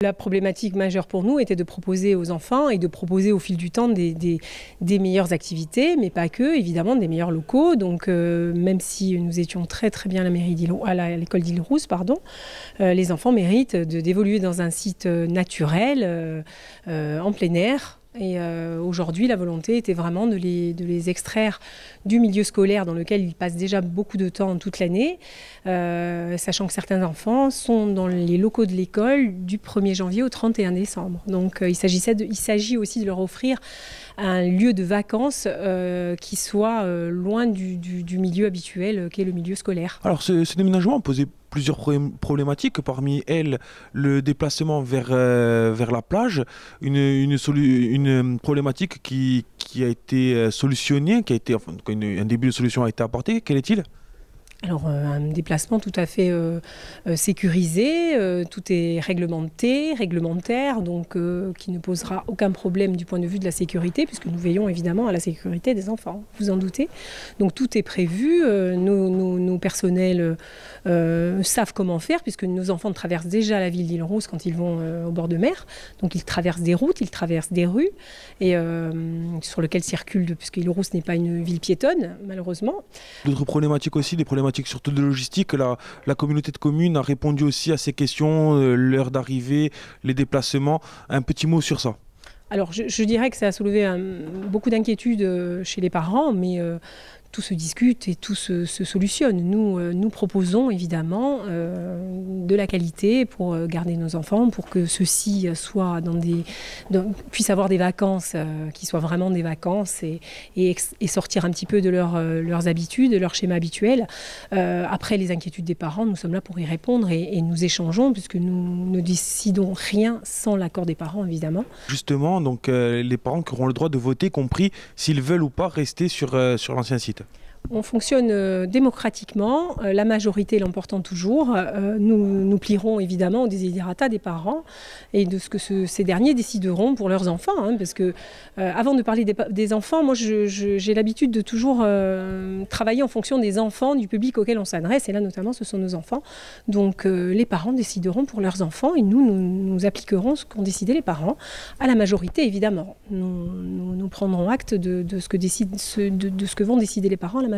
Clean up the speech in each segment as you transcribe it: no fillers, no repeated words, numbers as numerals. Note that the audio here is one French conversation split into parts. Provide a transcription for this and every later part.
La problématique majeure pour nous était de proposer aux enfants et de proposer au fil du temps des meilleures activités, mais pas que, évidemment, des meilleurs locaux. Donc, même si nous étions très bien à la mairie à l'école d'Île-Rousse, les enfants méritent d'évoluer dans un site naturel, en plein air. Et aujourd'hui, la volonté était vraiment de les extraire du milieu scolaire dans lequel ils passent déjà beaucoup de temps toute l'année, sachant que certains enfants sont dans les locaux de l'école du 1er janvier au 31 décembre. Donc il s'agit aussi de leur offrir un lieu de vacances qui soit loin du milieu habituel qu'est le milieu scolaire. Alors ce déménagement a posé plusieurs problématiques, parmi elles le déplacement vers la plage, une problématique qui a été solutionnée, un début de solution a été apporté. Quel est-il ? Alors un déplacement tout à fait sécurisé, tout est réglementaire, donc qui ne posera aucun problème du point de vue de la sécurité, puisque nous veillons évidemment à la sécurité des enfants, vous en doutez. Donc tout est prévu, nos personnels savent comment faire, puisque nos enfants traversent déjà la ville d'Île-Rousse quand ils vont au bord de mer. Donc ils traversent des routes, ils traversent des rues, et sur lesquelles circulent, puisque Île-Rousse n'est pas une ville piétonne, malheureusement. D'autres problématiques aussi, des problématiques surtout de logistique. La communauté de communes a répondu aussi à ces questions, l'heure d'arrivée, les déplacements. Un petit mot sur ça. Alors je dirais que ça a soulevé beaucoup d'inquiétudes chez les parents, mais tout se discute et tout se solutionne. Nous proposons évidemment de la qualité pour garder nos enfants, pour que ceux-ci puissent avoir des vacances qui soient vraiment des vacances et sortir un petit peu de leurs habitudes, de leur schéma habituel. Après les inquiétudes des parents, nous sommes là pour y répondre et nous échangeons, puisque nous ne décidons rien sans l'accord des parents, évidemment. Justement, donc les parents qui auront le droit de voter, compris s'ils veulent ou pas rester sur l'ancien site. On fonctionne démocratiquement, la majorité l'emportant toujours. Nous plierons évidemment aux desiderata des parents et de ce que ces derniers décideront pour leurs enfants. Parce que, avant de parler des enfants, moi j'ai l'habitude de toujours travailler en fonction des enfants, du public auquel on s'adresse. Et là notamment, ce sont nos enfants. Donc les parents décideront pour leurs enfants et nous appliquerons ce qu'ont décidé les parents, à la majorité évidemment. Nous prendrons acte de ce que vont décider les parents à la majorité.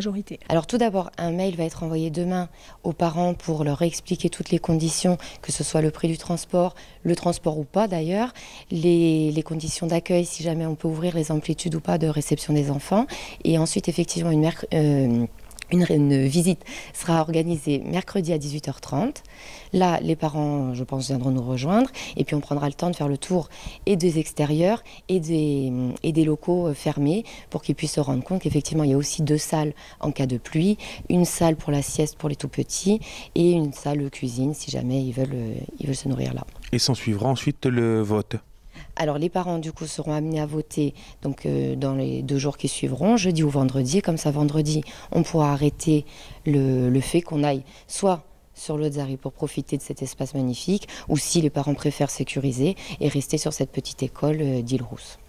Alors tout d'abord, un mail va être envoyé demain aux parents pour leur expliquer toutes les conditions, que ce soit le prix du transport, le transport ou pas d'ailleurs, les conditions d'accueil, si jamais on peut ouvrir les amplitudes ou pas de réception des enfants. Et ensuite, effectivement, une visite sera organisée mercredi à 18h30. Là, les parents, je pense, viendront nous rejoindre. Et puis, on prendra le temps de faire le tour et des extérieurs et des locaux fermés pour qu'ils puissent se rendre compte qu'effectivement, il y a aussi 2 salles en cas de pluie. Une salle pour la sieste pour les tout-petits et une salle cuisine si jamais ils veulent se nourrir là. Et s'en suivra ensuite le vote. Alors les parents du coup seront amenés à voter donc, dans les 2 jours qui suivront, jeudi ou vendredi. Comme ça, vendredi, on pourra arrêter le fait qu'on aille soit sur l'Odzari pour profiter de cet espace magnifique, ou si les parents préfèrent sécuriser et rester sur cette petite école d'Île-Rousse.